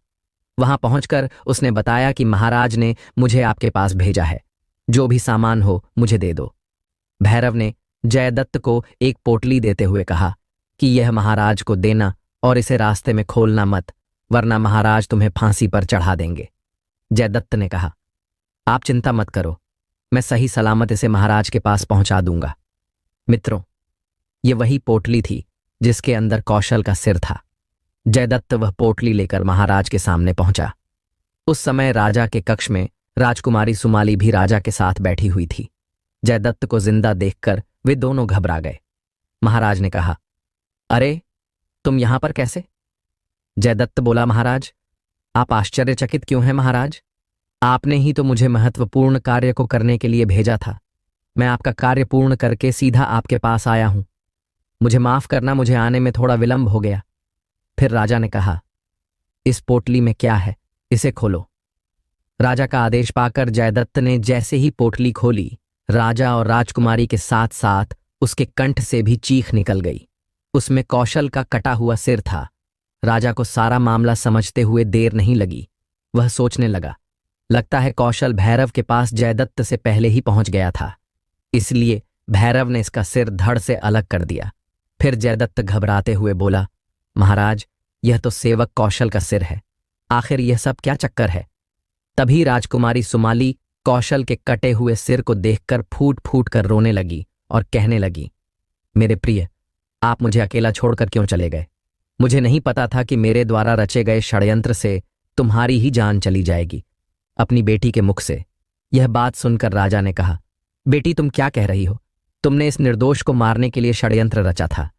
वहां पहुंचकर उसने बताया कि महाराज ने मुझे आपके पास भेजा है, जो भी सामान हो मुझे दे दो। भैरव ने जयदत्त को एक पोटली देते हुए कहा कि यह महाराज को देना और इसे रास्ते में खोलना मत, वरना महाराज तुम्हें फांसी पर चढ़ा देंगे। जयदत्त ने कहा, आप चिंता मत करो, मैं सही सलामत इसे महाराज के पास पहुंचा दूंगा। मित्रों, ये वही पोटली थी जिसके अंदर कौशल का सिर था। जयदत्त वह पोटली लेकर महाराज के सामने पहुंचा। उस समय राजा के कक्ष में राजकुमारी सुमाली भी राजा के साथ बैठी हुई थी। जयदत्त को जिंदा देखकर वे दोनों घबरा गए। महाराज ने कहा, अरे तुम यहां पर कैसे? जयदत्त बोला, महाराज, आप आश्चर्यचकित क्यों हैं महाराज? आपने ही तो मुझे महत्वपूर्ण कार्य को करने के लिए भेजा था। मैं आपका कार्य पूर्ण करके सीधा आपके पास आया हूं। मुझे माफ करना, मुझे आने में थोड़ा विलंब हो गया। फिर राजा ने कहा, इस पोटली में क्या है, इसे खोलो। राजा का आदेश पाकर जयदत्त ने जैसे ही पोटली खोली, राजा और राजकुमारी के साथ साथ उसके कंठ से भी चीख निकल गई। उसमें कौशल का कटा हुआ सिर था। राजा को सारा मामला समझते हुए देर नहीं लगी। वह सोचने लगा, लगता है कौशल भैरव के पास जयदत्त से पहले ही पहुंच गया था, इसलिए भैरव ने इसका सिर धड़ से अलग कर दिया। फिर जयदत्त घबराते हुए बोला, महाराज, यह तो सेवक कौशल का सिर है, आखिर यह सब क्या चक्कर है? तभी राजकुमारी सुमाली कौशल के कटे हुए सिर को देखकर फूट फूट कर रोने लगी और कहने लगी, मेरे प्रिय, आप मुझे अकेला छोड़कर क्यों चले गए? मुझे नहीं पता था कि मेरे द्वारा रचे गए षड्यंत्र से तुम्हारी ही जान चली जाएगी। अपनी बेटी के मुख से यह बात सुनकर राजा ने कहा, बेटी तुम क्या कह रही हो? तुमने इस निर्दोष को मारने के लिए षड्यंत्र रचा था।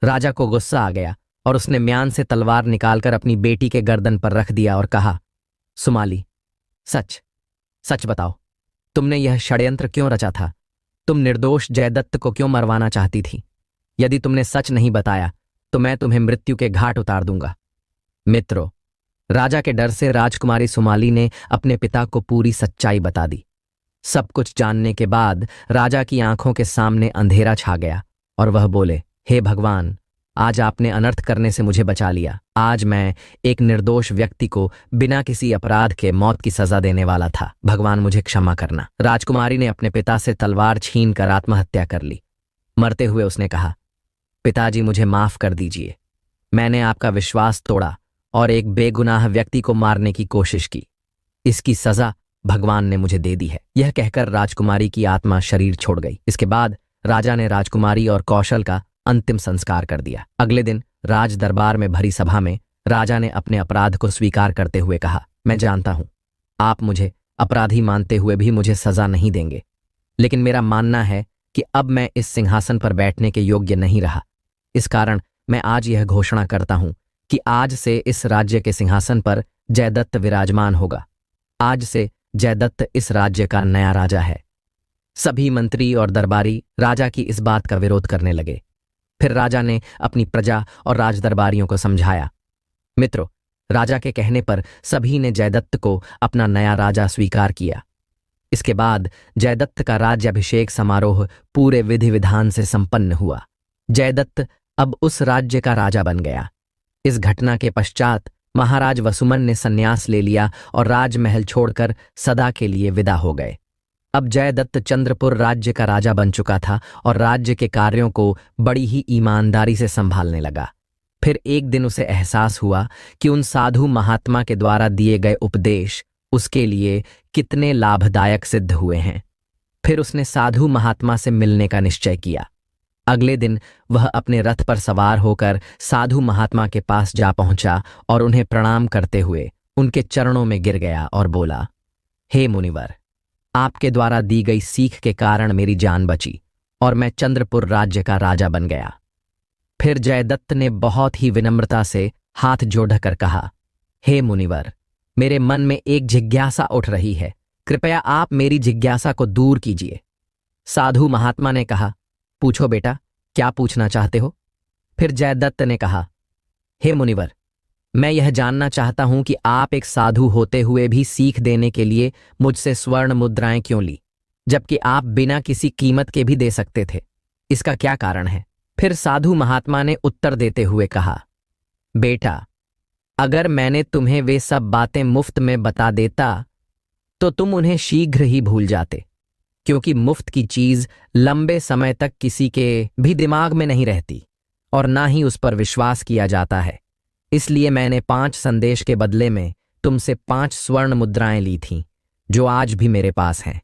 राजा को गुस्सा आ गया और उसने म्यान से तलवार निकालकर अपनी बेटी के गर्दन पर रख दिया और कहा, सुमाली, सच सच बताओ, तुमने यह षड्यंत्र क्यों रचा था? तुम निर्दोष जयदत्त को क्यों मरवाना चाहती थी? यदि तुमने सच नहीं बताया तो मैं तुम्हें मृत्यु के घाट उतार दूंगा। मित्रों, राजा के डर से राजकुमारी सुमाली ने अपने पिता को पूरी सच्चाई बता दी। सब कुछ जानने के बाद राजा की आंखों के सामने अंधेरा छा गया और वह बोले, हे भगवान, आज आपने अनर्थ करने से मुझे बचा लिया। आज मैं एक निर्दोष व्यक्ति को बिना किसी अपराध के मौत की सजा देने वाला था। भगवान मुझे क्षमा करना। राजकुमारी ने अपने पिता से तलवार छीनकर आत्महत्या कर ली मरते हुए उसने कहा, पिताजी मुझे माफ कर दीजिए, मैंने आपका विश्वास तोड़ा और एक बेगुनाह व्यक्ति को मारने की कोशिश की। इसकी सजा भगवान ने मुझे दे दी है। यह कहकर राजकुमारी की आत्मा शरीर छोड़ गई। इसके बाद राजा ने राजकुमारी और कौशल का अंतिम संस्कार कर दिया। अगले दिन राज दरबार में भरी सभा में राजा ने अपने अपराध को स्वीकार करते हुए कहा, मैं जानता हूं आप मुझे अपराधी मानते हुए भी मुझे सजा नहीं देंगे, लेकिन मेरा मानना है कि अब मैं इस सिंहासन पर बैठने के योग्य नहीं रहा। इस कारण मैं आज यह घोषणा करता हूं कि आज से इस राज्य के सिंहासन पर जयदत्त विराजमान होगा। आज से जयदत्त इस राज्य का नया राजा है। सभी मंत्री और दरबारी राजा की इस बात का विरोध करने लगे। फिर राजा ने अपनी प्रजा और राजदरबारियों को समझाया। मित्रों, राजा के कहने पर सभी ने जयदत्त को अपना नया राजा स्वीकार किया। इसके बाद जयदत्त का राज्याभिषेक समारोह पूरे विधि विधान से संपन्न हुआ। जयदत्त अब उस राज्य का राजा बन गया। इस घटना के पश्चात महाराज वसुमन ने संन्यास ले लिया और राजमहल छोड़कर सदा के लिए विदा हो गए। अब जयदत्त चंद्रपुर राज्य का राजा बन चुका था और राज्य के कार्यों को बड़ी ही ईमानदारी से संभालने लगा। फिर एक दिन उसे एहसास हुआ कि उन साधु महात्मा के द्वारा दिए गए उपदेश उसके लिए कितने लाभदायक सिद्ध हुए हैं। फिर उसने साधु महात्मा से मिलने का निश्चय किया। अगले दिन वह अपने रथ पर सवार होकर साधु महात्मा के पास जा पहुंचा और उन्हें प्रणाम करते हुए उनके चरणों में गिर गया और बोला, हे मुनिवर, आपके द्वारा दी गई सीख के कारण मेरी जान बची और मैं चंद्रपुर राज्य का राजा बन गया। फिर जयदत्त ने बहुत ही विनम्रता से हाथ जोड़कर कहा, हे मुनिवर, मेरे मन में एक जिज्ञासा उठ रही है, कृपया आप मेरी जिज्ञासा को दूर कीजिए। साधु महात्मा ने कहा, पूछो बेटा, क्या पूछना चाहते हो? फिर जयदत्त ने कहा, हे मुनिवर, मैं यह जानना चाहता हूं कि आप एक साधु होते हुए भी सीख देने के लिए मुझसे स्वर्ण मुद्राएं क्यों ली, जबकि आप बिना किसी कीमत के भी दे सकते थे। इसका क्या कारण है? फिर साधु महात्मा ने उत्तर देते हुए कहा, बेटा, अगर मैंने तुम्हें वे सब बातें मुफ्त में बता देता तो तुम उन्हें शीघ्र ही भूल जाते, क्योंकि मुफ्त की चीज लंबे समय तक किसी के भी दिमाग में नहीं रहती और ना ही उस पर विश्वास किया जाता है। इसलिए मैंने 5 संदेश के बदले में तुमसे 5 स्वर्ण मुद्राएं ली थीं, जो आज भी मेरे पास हैं।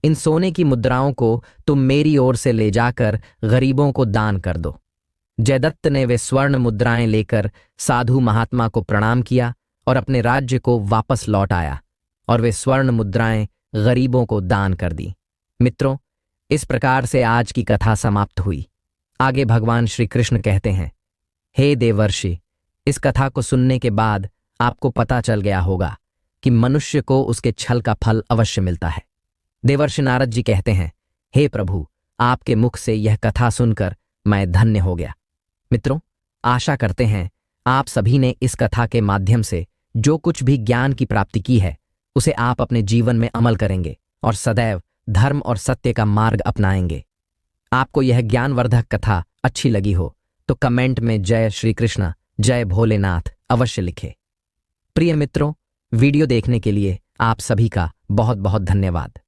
इन सोने की मुद्राओं को तुम मेरी ओर से ले जाकर गरीबों को दान कर दो। जयदत्त ने वे स्वर्ण मुद्राएं लेकर साधु महात्मा को प्रणाम किया और अपने राज्य को वापस लौट आया और वे स्वर्ण मुद्राएं गरीबों को दान कर दी। मित्रों, इस प्रकार से आज की कथा समाप्त हुई। आगे भगवान श्री कृष्ण कहते हैं, हे देवर्षि, इस कथा को सुनने के बाद आपको पता चल गया होगा कि मनुष्य को उसके छल का फल अवश्य मिलता है। देवर्षि नारद जी कहते हैं, हे प्रभु, आपके मुख से यह कथा सुनकर मैं धन्य हो गया। मित्रों, आशा करते हैं आप सभी ने इस कथा के माध्यम से जो कुछ भी ज्ञान की प्राप्ति की है उसे आप अपने जीवन में अमल करेंगे और सदैव धर्म और सत्य का मार्ग अपनाएंगे। आपको यह ज्ञानवर्धक कथा अच्छी लगी हो तो कमेंट में जय श्री कृष्ण, जय भोलेनाथ अवश्य लिखें। प्रिय मित्रों, वीडियो देखने के लिए आप सभी का बहुत बहुत धन्यवाद।